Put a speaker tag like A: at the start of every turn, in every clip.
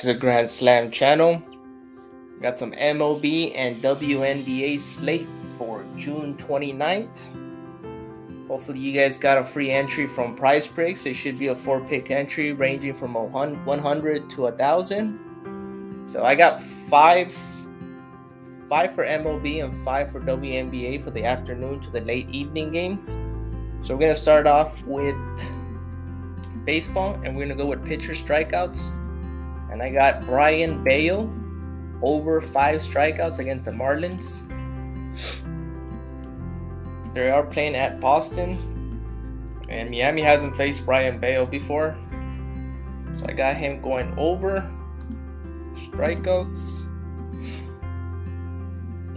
A: to the Grand Slam channel. Got some MLB and WNBA slate for June 29th. Hopefully you guys got a free entry from Prize Picks. It should be a 4-pick entry ranging from 100 to 1,000. So I got five for MLB and 5 for WNBA for the afternoon to the late evening games. So we're going to start off with baseball, and we're going to go with pitcher strikeouts. And I got Brian Bale over 5 strikeouts against the Marlins. They are playing at Boston, and Miami hasn't faced Brian Bale before. So I got him going over strikeouts.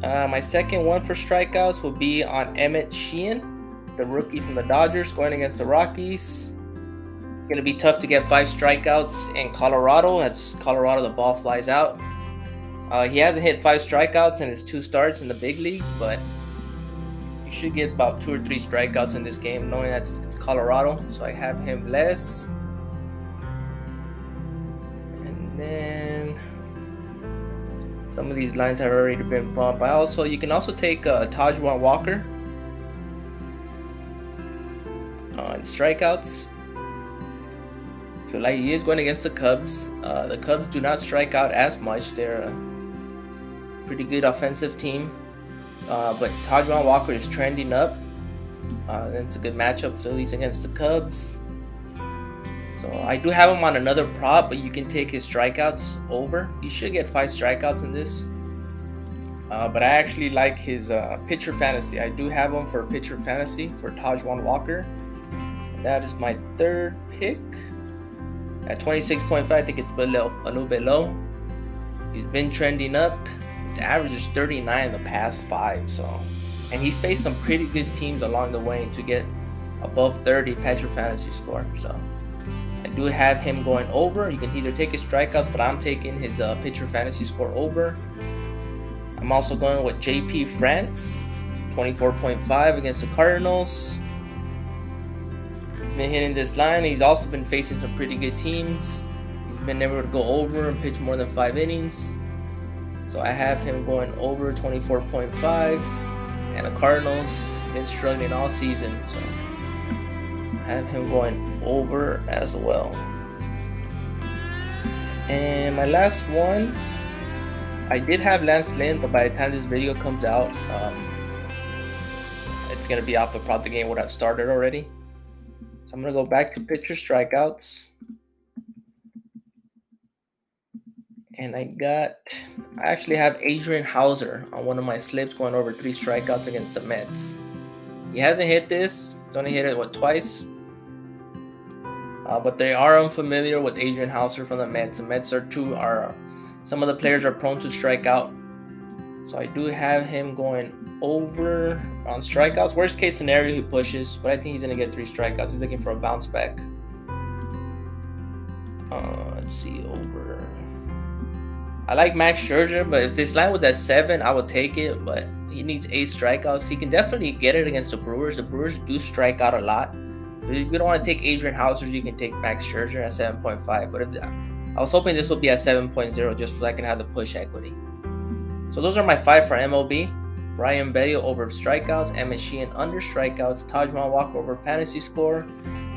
A: My second one for strikeouts will be on Emmett Sheehan, the rookie from the Dodgers, going against the Rockies. It's going to be tough to get 5 strikeouts in Colorado, as Colorado the ball flies out. He hasn't hit 5 strikeouts in his 2 starts in the big leagues, but you should get about 2 or 3 strikeouts in this game, knowing that it's Colorado. So I have him less. And then some of these lines have already been bumped. You can also take Taijuan Walker on strikeouts. I feel like he is going against the Cubs. The Cubs do not strike out as much. They're a pretty good offensive team. But Taijuan Walker is trending up. It's a good matchup, Phillies against the Cubs. So I do have him on another prop, but you can take his strikeouts over. You should get 5 strikeouts in this. But I actually like his pitcher fantasy. I do have him for pitcher fantasy for Taijuan Walker. That is my 3rd pick. At 26.5, I think it's a little bit low. He's been trending up. His average is 39 in the past 5. And he's faced some pretty good teams along the way to get above 30 pitcher fantasy score. So I do have him going over. You can either take his strikeouts, but I'm taking his pitcher fantasy score over. I'm also going with JP France, 24.5 against the Cardinals. Been hitting this line. He's also been facing some pretty good teams. He's been able to go over and pitch more than 5 innings. So I have him going over 24.5. And the Cardinals been struggling all season, so I have him going over as well. And my last one, I did have Lance Lynn, but by the time this video comes out, it's gonna be off the prop. The game would have started already. So I'm going to go back to pitcher strikeouts. And I actually have Adrian Hauser on one of my slips going over 3 strikeouts against the Mets. He hasn't hit this. He's only hit it, twice? But they are unfamiliar with Adrian Hauser from the Mets. The Mets some of the players are prone to strike out. So I do have him going over on strikeouts. Worst case scenario, he pushes, but I think he's going to get 3 strikeouts. He's looking for a bounce back. Let's see, over. I like Max Scherzer, but if this line was at 7, I would take it, but he needs 8 strikeouts. He can definitely get it against the Brewers. The Brewers do strike out a lot. But if you don't want to take Adrian Hauser, you can take Max Scherzer at 7.5. But I was hoping this would be at 7.0 just so I can have the push equity. So those are my 5 for MLB. Brian Bale over strikeouts, Emmett Sheehan under strikeouts, Taijuan Walker over fantasy score,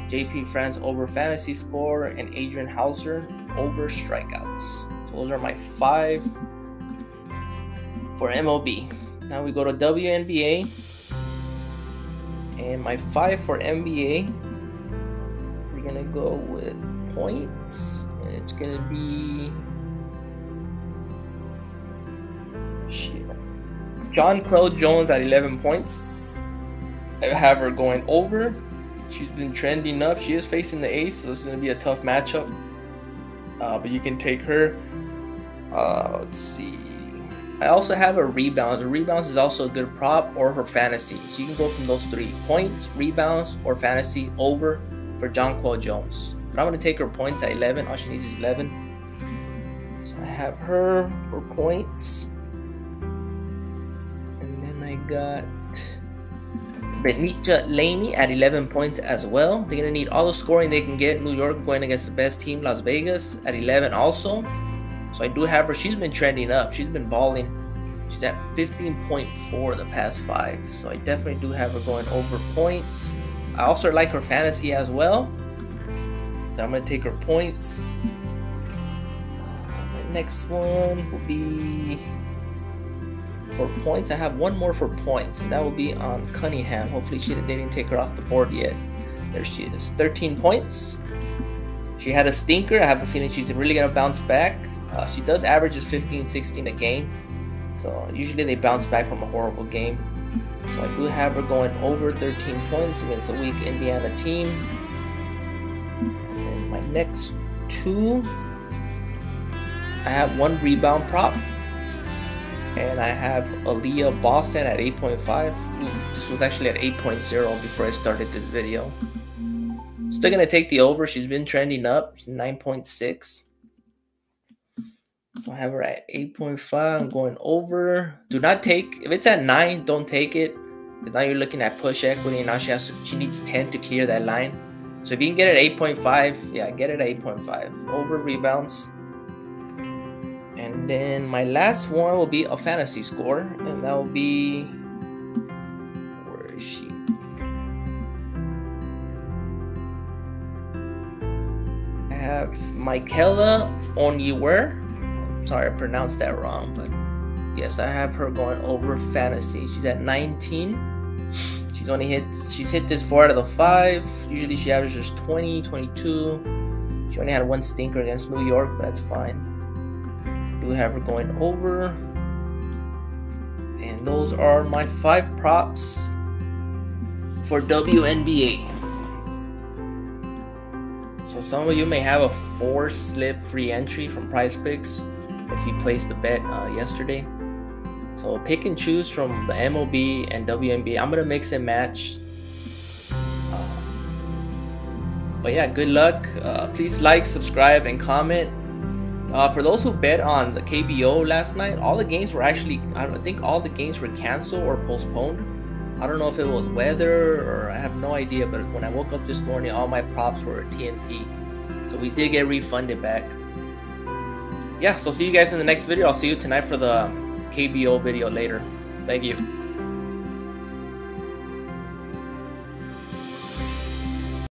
A: JP France over fantasy score, and Adrian Hauser over strikeouts. So those are my 5 for MLB. Now we go to WNBA. And my 5 for NBA, we're going to go with points. And it's going to be Jonquel Jones at 11 points. I have her going over. She's been trending up. She is facing the Ace, so this is going to be a tough matchup. But you can take her. Let's see. I also have a rebounds. Rebounds is also a good prop, or her fantasy. So you can go from those 3: points, rebounds, or fantasy over for Jonquel Jones. But I'm going to take her points at 11. All she needs is 11. So I have her for points. I got Benita Laney at 11 points as well. They're going to need all the scoring they can get. New York going against the best team, Las Vegas, at 11 also. So I do have her. She's been trending up. She's been balling. She's at 15.4 the past 5. So I definitely do have her going over points. I also like her fantasy as well. So I'm going to take her points. My next one will be for points. I have one more for points, and that will be on Cunningham. Hopefully they didn't take her off the board yet. There she is, 13 points. She had a stinker. I have a feeling she's really going to bounce back. She does averages 15, 16 a game. So usually they bounce back from a horrible game. So I do have her going over 13 points against a weak Indiana team. And then my next 2, I have 1 rebound prop. And I have Aaliyah Boston at 8.5. This was actually at 8.0 before I started this video. Still going to take the over. She's been trending up. She's 9.6. I have her at 8.5. I'm going over. Do not take. If it's at 9, don't take it. Because now you're looking at push equity. And now she needs 10 to clear that line. So if you can get it at 8.5, yeah, get it at 8.5. Over rebounds. And then my last one will be a fantasy score. And that will be... Where is she? I have Michaela Onyewer. Sorry, I pronounced that wrong, but yes, I have her going over fantasy. She's at 19. She's hit this 4 out of the 5. Usually she averages 20, 22. She only had 1 stinker against New York, but that's fine. Do have her going over. And those are my 5 props for WNBA. So some of you may have a 4-slip free entry from Prize Picks if you placed the bet yesterday. So pick and choose from the MLB and WNBA. I'm gonna mix and match. But yeah, good luck. Please like, subscribe, and comment. For those who bet on the KBO last night, all the games were actually, I think all the games were canceled or postponed. I don't know if it was weather or I have no idea, but when I woke up this morning, all my props were TNP. So we did get refunded back. Yeah, so see you guys in the next video. I'll see you tonight for the KBO video later. Thank you.